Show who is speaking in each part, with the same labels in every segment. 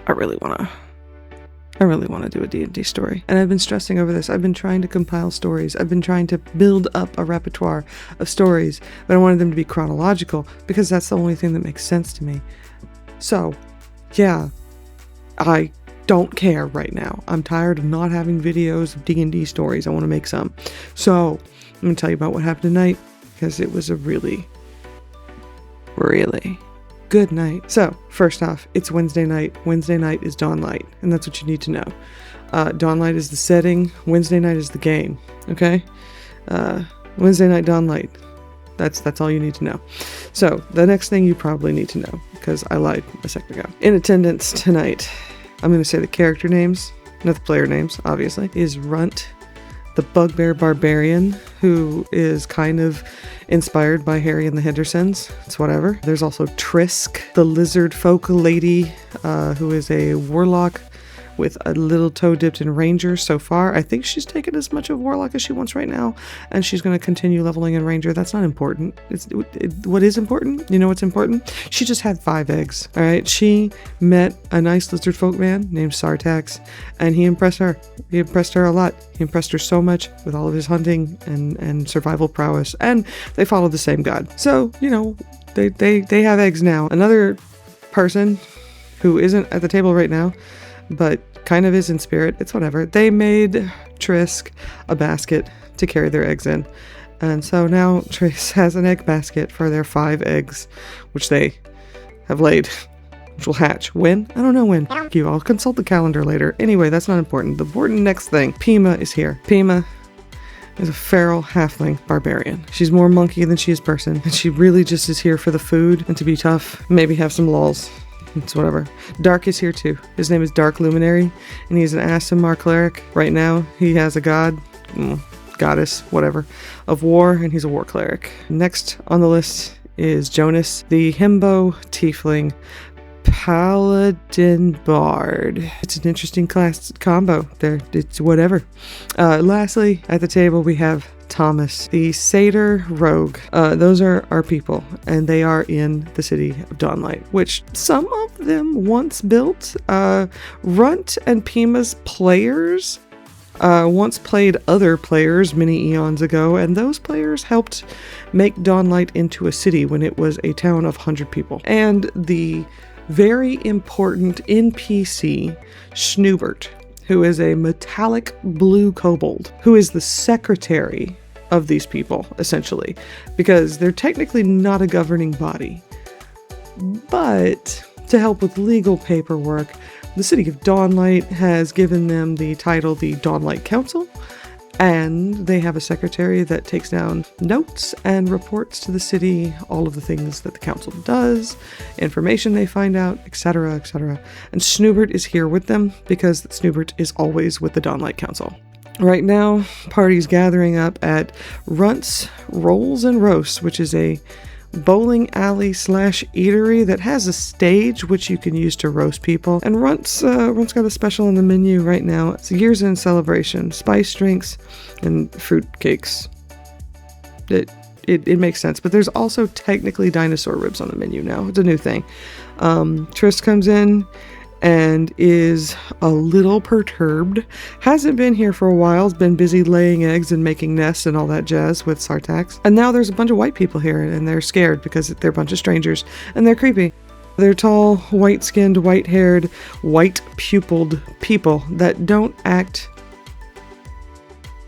Speaker 1: I really want to do a D&D story. And I've been stressing over this. I've been trying to compile stories. I've been trying to build up a repertoire of stories, but I wanted them to be chronological because that's the only thing that makes sense to me. So, yeah, I don't care right now. I'm tired of not having videos of D&D stories. I want to make some. So, I'm going to tell you about what happened tonight because it was a really, really good night. So, first off, it's Wednesday night. Wednesday night is Dawnlight, and that's what you need to know. Dawnlight is the setting. Wednesday night is the game. Okay? Wednesday night Dawnlight. That's all you need to know. So, the next thing you probably need to know, because I lied a second ago. In attendance tonight, I'm going to say the character names, not the player names, obviously, is Runt, the Bugbear Barbarian, who is kind of inspired by Harry and the Hendersons. It's whatever. There's also Trisk, the lizard folk lady, who is a warlock with a little toe dipped in ranger so far. I think she's taken as much of warlock as she wants right now, and she's going to continue leveling in ranger. That's not important. What is important? You know what's important? She just had 5 eggs. All right. She met a nice lizard folk man named Sartax, and he impressed her. He impressed her a lot. He impressed her so much with all of his hunting and survival prowess, and they follow the same god. So, you know, they have eggs now. Another person who isn't at the table right now, but kind of is in spirit, it's whatever. They made Trisk a basket to carry their eggs in. And so now Trisk has an egg basket for their 5 eggs, which they have laid, which will hatch. When? I don't know when. Thank you. I'll consult the calendar later. Anyway, that's not important. The important next thing. Pima is here. Pima is a feral halfling barbarian. She's more monkey than she is person, and she really just is here for the food and to be tough, maybe have some lulls. It's whatever. Dark is here too. His name is Dark Luminary, and he's an Aasimar cleric. Right now, he has a goddess, whatever, of war, and he's a war cleric. Next on the list is Jonas, the himbo tiefling paladin bard. It's an interesting class combo there. It's whatever. Lastly, at the table, we have Thomas, the satyr rogue. Those are our people, and they are in the city of Dawnlight, which some of them once built. Runt and Pima's players once played other players many eons ago, and those players helped make Dawnlight into a city when it was a town of 100 people. And the very important NPC, Schnoobert, who is a metallic blue kobold, who is the secretary of these people, essentially, because they're technically not a governing body. But to help with legal paperwork, the city of Dawnlight has given them the title the Dawnlight Council, and they have a secretary that takes down notes and reports to the city all of the things that the council does, information they find out, etc., etc. And Schnoobert is here with them because Schnoobert is always with the Dawnlight Council. Right now, party's gathering up at Runt's Rolls and Roasts, which is a bowling alley / eatery that has a stage which you can use to roast people. And Runt's got a special on the menu right now. It's a year's end celebration, spice drinks and fruit cakes. It makes sense, but there's also technically dinosaur ribs on the menu now. It's a new thing. Triss comes in and is a little perturbed. Hasn't been here for a while. Has been busy laying eggs and making nests and all that jazz with Sartax. And now there's a bunch of white people here, and they're scared because they're a bunch of strangers, and they're creepy. They're tall, white-skinned, white-haired, white-pupiled people that don't act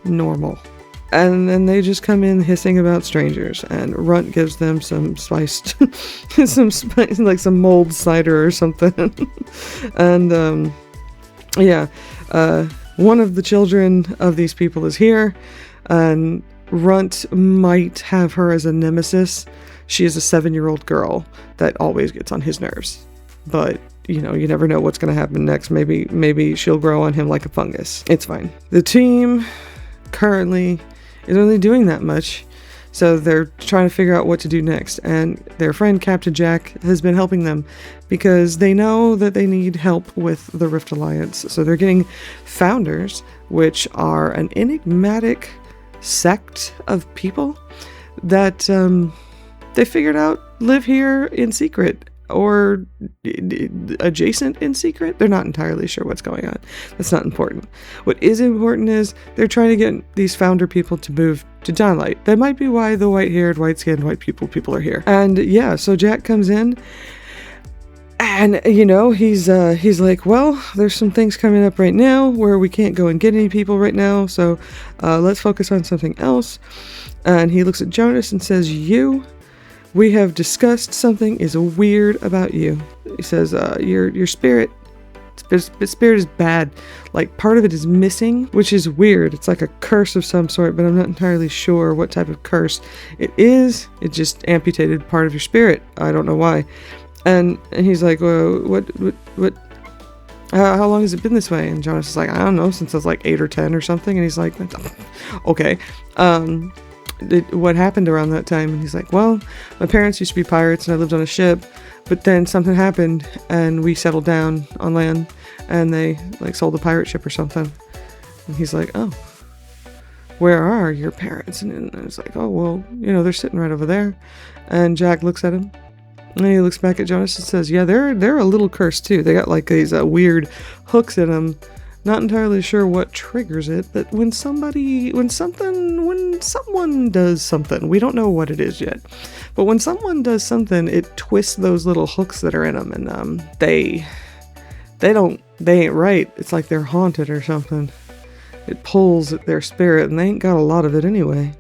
Speaker 1: normal. And then they just come in hissing about strangers, and Runt gives them some spiced, like some mulled cider or something. And, one of the children of these people is here, and Runt might have her as a nemesis. She is a 7-year-old girl that always gets on his nerves. But, you know, you never know what's going to happen next. Maybe she'll grow on him like a fungus. It's fine. The team currently is only doing that much, so they're trying to figure out what to do next, and their friend Captain Jack has been helping them because they know that they need help with the Rift Alliance. So they're getting founders, which are an enigmatic sect of people that they figured out live here in secret or adjacent in secret. They're not entirely sure what's going on. That's not important. What is important is they're trying to get these founder people to move to Dawnlight. That might be why the white-haired, white-skinned, white people are here. And yeah, so Jack comes in. And, you know, he's like, well, there's some things coming up right now where we can't go and get any people right now, so let's focus on something else. And he looks at Jonas and says, we have discussed something is weird about you. He says, your spirit is bad. Like, part of it is missing, which is weird. It's like a curse of some sort, but I'm not entirely sure what type of curse it is. It just amputated part of your spirit. I don't know why. And he's like, well, how long has it been this way? And Jonas is like, I don't know, since I was like 8 or 10 or something. And he's like, okay. What happened around that time? And he's like, well, my parents used to be pirates and I lived on a ship, but then something happened and we settled down on land and they like sold the pirate ship or something. And he's like, oh, where are your parents? And it's like, oh, well, you know, they're sitting right over there. And Jack looks at him. And he looks back at Jonas and says, yeah, they're a little cursed too. They got like these weird hooks in them. Not entirely sure what triggers it, but when someone does something, we don't know what it is yet, but when someone does something, it twists those little hooks that are in them, and they ain't right. It's like they're haunted or something. It pulls at their spirit, and they ain't got a lot of it anyway.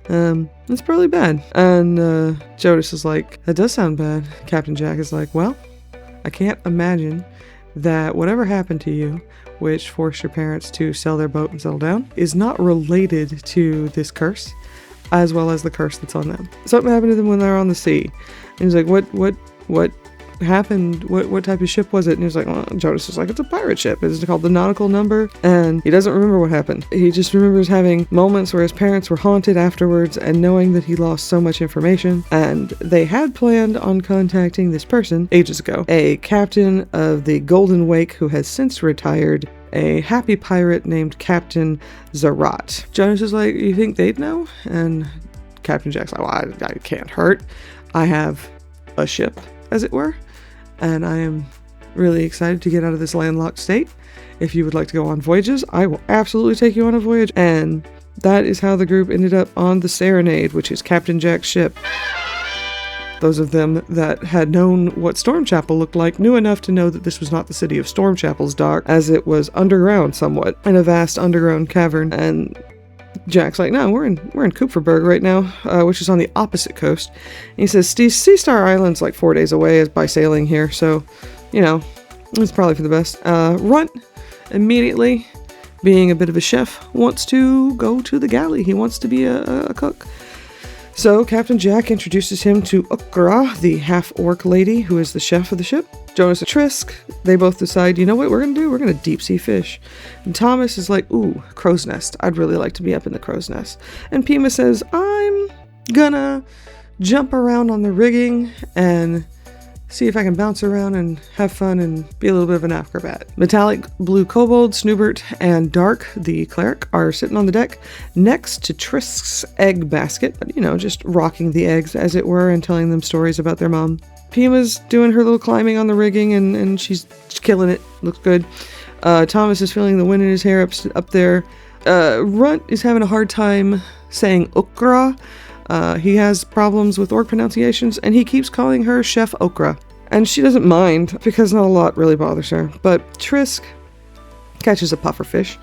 Speaker 1: It's probably bad. And Jonas is like, that does sound bad. Captain Jack is like, well, I can't imagine that whatever happened to you, which forced your parents to sell their boat and settle down, is not related to this curse, as well as the curse that's on them. Something happened to them when they were on the sea. And he's like, what happened? What type of ship was it? And he was like, well, Jonas was like, it's a pirate ship. It's called the nautical number. And he doesn't remember what happened. He just remembers having moments where his parents were haunted afterwards and knowing that he lost so much information. And they had planned on contacting this person ages ago, a captain of the Golden Wake who has since retired, a happy pirate named Captain Zarat. Jonas is like, you think they'd know? And Captain Jack's like, well, I can't hurt. I have a ship, as it were. And I am really excited to get out of this landlocked state. If you would like to go on voyages, I will absolutely take you on a voyage. And that is how the group ended up on the Serenade, which is Captain Jack's ship. Those of them that had known what Stormchapel looked like knew enough to know that this was not the city of Stormchapel's dock, as it was underground somewhat, in a vast underground cavern. And Jack's like, no, we're in Kupferberg right now, which is on the opposite coast. And he says, Sea Star Island's like 4 days away by sailing here, so, you know, it's probably for the best. Runt, immediately, being a bit of a chef, wants to go to the galley. He wants to be a cook. So Captain Jack introduces him to Ukra, the half-orc lady who is the chef of the ship. Jonas and Trisk, they both decide, you know what we're going to do? We're going to deep sea fish. And Thomas is like, ooh, crow's nest. I'd really like to be up in the crow's nest. And Pima says, I'm gonna jump around on the rigging and see if I can bounce around and have fun and be a little bit of an acrobat. Metallic Blue Kobold, Snoobert, and Dark, the cleric, are sitting on the deck next to Trisk's egg basket, you know, just rocking the eggs, as it were, and telling them stories about their mom. Pima's doing her little climbing on the rigging, and she's killing it. Looks good. Thomas is feeling the wind in his hair up there. Runt is having a hard time saying Ukra. He has problems with orc pronunciations, and he keeps calling her Chef Okra. And she doesn't mind, because not a lot really bothers her. But Trisk catches a pufferfish,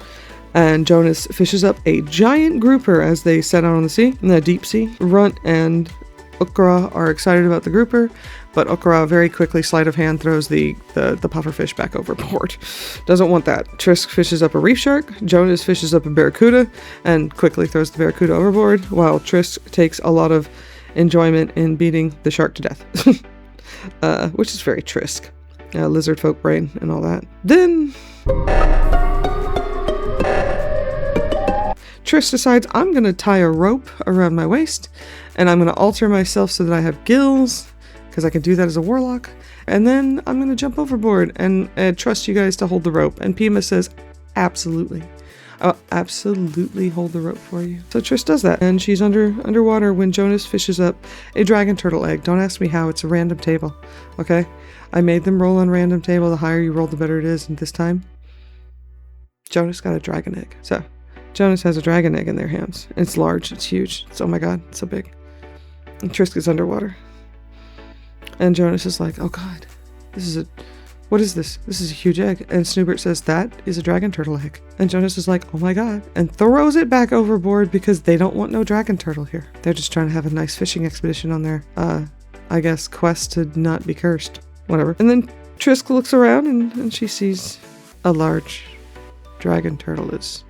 Speaker 1: and Jonas fishes up a giant grouper as they set out on the sea, in the deep sea. Runt and Ukra are excited about the grouper, but Ukra very quickly, sleight of hand, throws the pufferfish back overboard. Doesn't want that. Trisk fishes up a reef shark, Jonas fishes up a barracuda, and quickly throws the barracuda overboard, while Trisk takes a lot of enjoyment in beating the shark to death. Which is very Trisk. Lizard folk brain and all that. Then Trisk decides, I'm going to tie a rope around my waist, and I'm going to alter myself so that I have gills, because I can do that as a warlock, and then I'm going to jump overboard and trust you guys to hold the rope. And Pima says, absolutely. I'll absolutely hold the rope for you. So Triss does that, and she's underwater when Jonas fishes up a dragon turtle egg. Don't ask me how, it's a random table, okay? I made them roll on random table. The higher you roll, the better it is, and this time, Jonas got a dragon egg. So, Jonas has a dragon egg in their hands. It's large, it's huge, it's, oh my god, it's so big. And Triss is underwater. And Jonas is like, oh god, what is this? This is a huge egg. And Snoobert says, that is a dragon turtle egg. And Jonas is like, oh my god, and throws it back overboard because they don't want no dragon turtle here. They're just trying to have a nice fishing expedition on their, I guess, quest to not be cursed. Whatever. And then Triss looks around and she sees a large dragon turtle is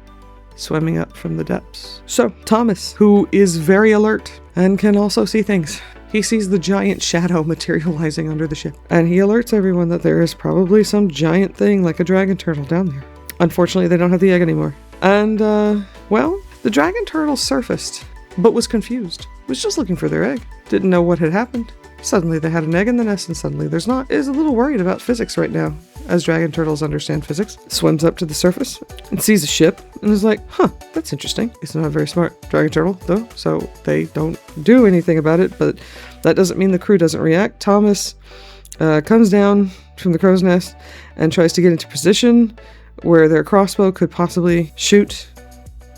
Speaker 1: swimming up from the depths. So Thomas, who is very alert and can also see things, he sees the giant shadow materializing under the ship, and he alerts everyone that there is probably some giant thing like a dragon turtle down there. Unfortunately, they don't have the egg anymore. And, well, the dragon turtle surfaced, but was confused. Was just looking for their egg. Didn't know what had happened. Suddenly they had an egg in the nest, and suddenly there's not. Is a little worried about physics right now, as dragon turtles understand physics. Swims up to the surface and sees a ship and is like, huh, that's interesting. It's not a very smart dragon turtle, though, so they don't do anything about it, but that doesn't mean the crew doesn't react. Thomas comes down from the crow's nest and tries to get into position where their crossbow could possibly shoot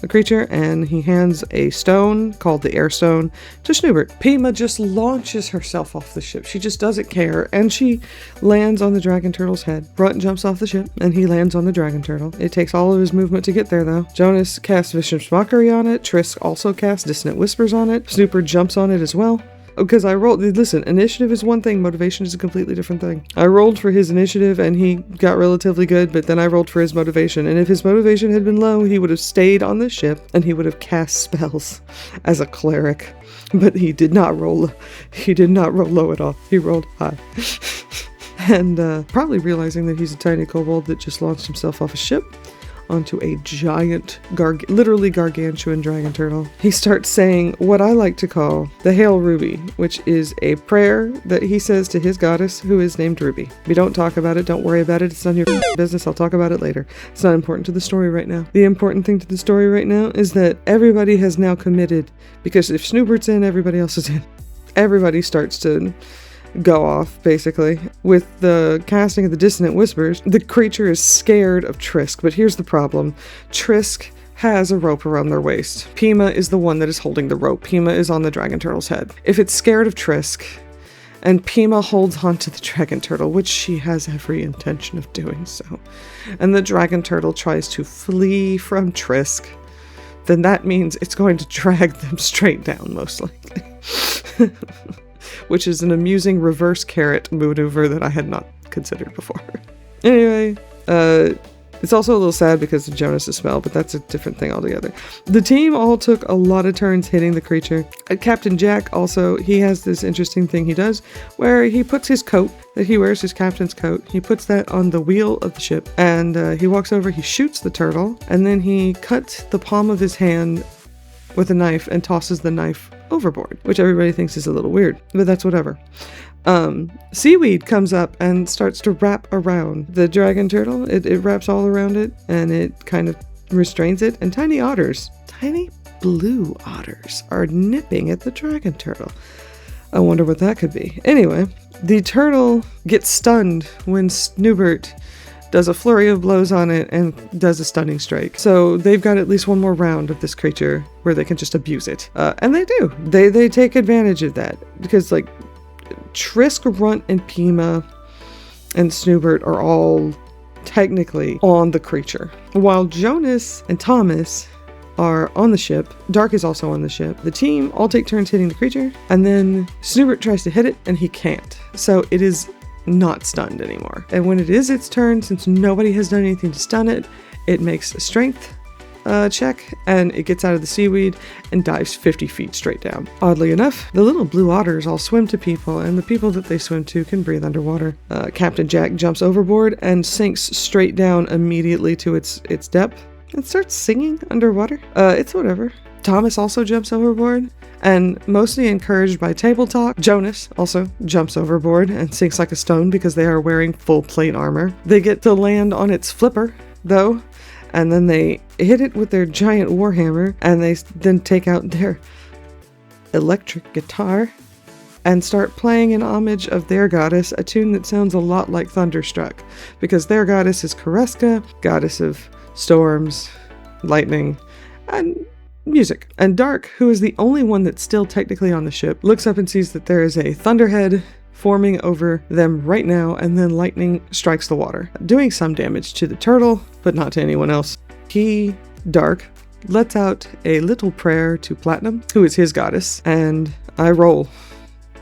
Speaker 1: the creature, and he hands a stone called the air stone to Snoobert. Pima just launches herself off the ship. She just doesn't care, and she lands on the dragon turtle's head. Brunt jumps off the ship, and he lands on the dragon turtle. It takes all of his movement to get there, though. Jonas casts Vicious Mockery on it. Triss also casts Dissonant Whispers on it. Snoopert jumps on it as well. Because I rolled, listen, initiative is one thing, motivation is a completely different thing. I rolled for his initiative and he got relatively good, but then I rolled for his motivation. And if his motivation had been low, he would have stayed on the ship and he would have cast spells as a cleric. But he did not roll low at all. He rolled high. And probably realizing that he's a tiny kobold that just launched himself off a ship onto a giant, literally gargantuan dragon turtle. He starts saying what I like to call the Hail Ruby, which is a prayer that he says to his goddess, who is named Ruby. We don't talk about it, don't worry about it, it's none of your business, I'll talk about it later. It's not important to the story right now. The important thing to the story right now is that everybody has now committed, because if Snoobert's in, everybody else is in. Everybody starts to go off, basically. With the casting of the Dissonant Whispers, the creature is scared of Trisk, but here's the problem. Trisk has a rope around their waist. Pima is the one that is holding the rope. Pima is on the dragon turtle's head. If it's scared of Trisk, and Pima holds onto the dragon turtle, which she has every intention of doing so, and the dragon turtle tries to flee from Trisk, then that means it's going to drag them straight down, most likely. Which is an amusing reverse carrot maneuver that I had not considered before. Anyway, it's also a little sad because of Jonas' spell, but that's a different thing altogether. The team all took a lot of turns hitting the creature. Captain Jack also, he has this interesting thing he does where he puts his coat, that he wears his captain's coat, he puts that on the wheel of the ship, and he walks over, he shoots the turtle, and then he cuts the palm of his hand with a knife and tosses the knife overboard, which everybody thinks is a little weird, but that's whatever. Seaweed comes up and starts to wrap around the dragon turtle. It wraps all around it and it kind of restrains it, and tiny blue otters are nipping at the dragon turtle. I wonder what that could be. Anyway, the turtle gets stunned when Snoobert does a flurry of blows on it and does a stunning strike. So they've got at least one more round of this creature where they can just abuse it. And they do. They take advantage of that. Because, like, Trisk, Runt, and Pima and Snoobert are all technically on the creature. While Jonas and Thomas are on the ship, Dark is also on the ship. The team all take turns hitting the creature, and then Snoobert tries to hit it, and he can't. So it is not stunned anymore. And when it is its turn, since nobody has done anything to stun it, it makes a strength check, and it gets out of the seaweed and dives 50 feet straight down. Oddly enough, the little blue otters all swim to people, and the people that they swim to can breathe underwater. Captain Jack jumps overboard and sinks straight down immediately to its depth and starts singing underwater. It's whatever. Thomas also jumps overboard, and mostly encouraged by table talk, Jonas also jumps overboard and sinks like a stone because they are wearing full plate armor. They get to land on its flipper, though, and then they hit it with their giant warhammer, and they then take out their electric guitar and start playing in homage of their goddess, a tune that sounds a lot like Thunderstruck, because their goddess is Koreska, goddess of storms, lightning, and music. And Dark, who is the only one that's still technically on the ship, looks up and sees that there is a thunderhead forming over them right now, and then lightning strikes the water, doing some damage to the turtle, but not to anyone else. He, Dark, lets out a little prayer to Platinum, who is his goddess, and I roll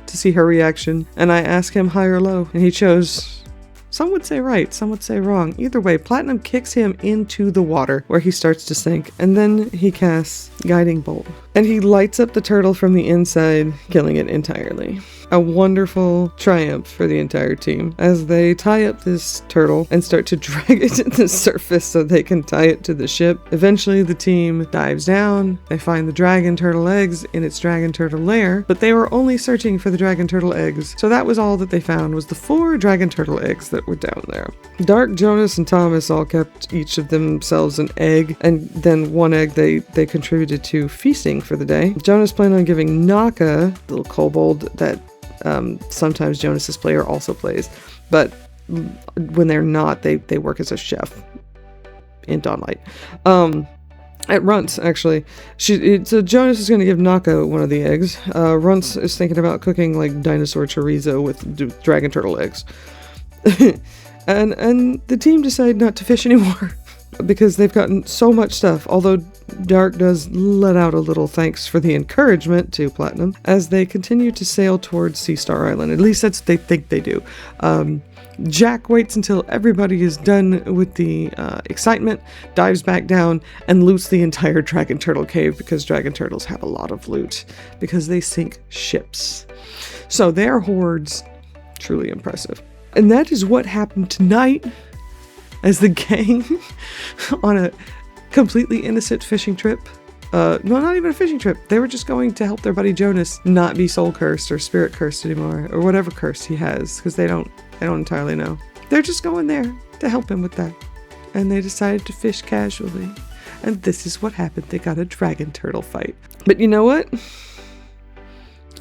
Speaker 1: to see her reaction, and I ask him high or low, and he chose, some would say right, some would say wrong. Either way, Platinum kicks him into the water, where he starts to sink, and then he casts Guiding Bolt, and he lights up the turtle from the inside, killing it entirely. A wonderful triumph for the entire team as they tie up this turtle and start to drag it to the surface so they can tie it to the ship. Eventually the team dives down, they find the dragon turtle eggs in its dragon turtle lair, but they were only searching for the dragon turtle eggs, so that was all that they found, was the 4 dragon turtle eggs that were down there. Dark, Jonas, and Thomas all kept each of themselves an egg, and then 1 egg they contributed to feasting for the day. Jonas planned on giving Naka, the little kobold that sometimes Jonas's player also plays, but when they're not, they work as a chef in Dawnlight. At Runts, actually, so Jonas is going to give Naka one of the eggs. Runts is thinking about cooking like dinosaur chorizo with dragon turtle eggs. and the team decide not to fish anymore because they've gotten so much stuff, although Dark does let out a little thanks for the encouragement to Platinum as they continue to sail towards Sea Star Island. At least that's what they think they do. Jack waits until everybody is done with the excitement, dives back down, and loots the entire Dragon Turtle Cave, because Dragon Turtles have a lot of loot, because they sink ships. So their hordes, truly impressive. And that is what happened tonight as the gang on a completely innocent fishing trip. No, not even a fishing trip. They were just going to help their buddy Jonas not be soul cursed or spirit cursed anymore, or whatever curse he has, because they don't entirely know. They're just going there to help him with that. And they decided to fish casually. And this is what happened. They got a dragon turtle fight. But you know what?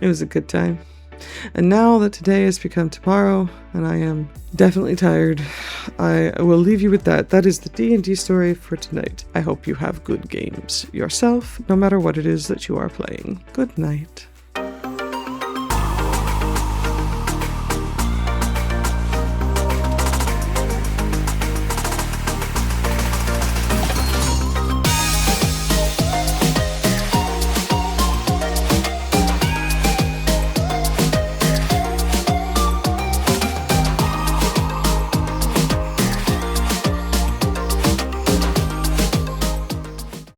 Speaker 1: It was a good time. And now that today has become tomorrow, and I am definitely tired, I will leave you with that. That is the D&D story for tonight. I hope you have good games yourself, no matter what it is that you are playing. Good night.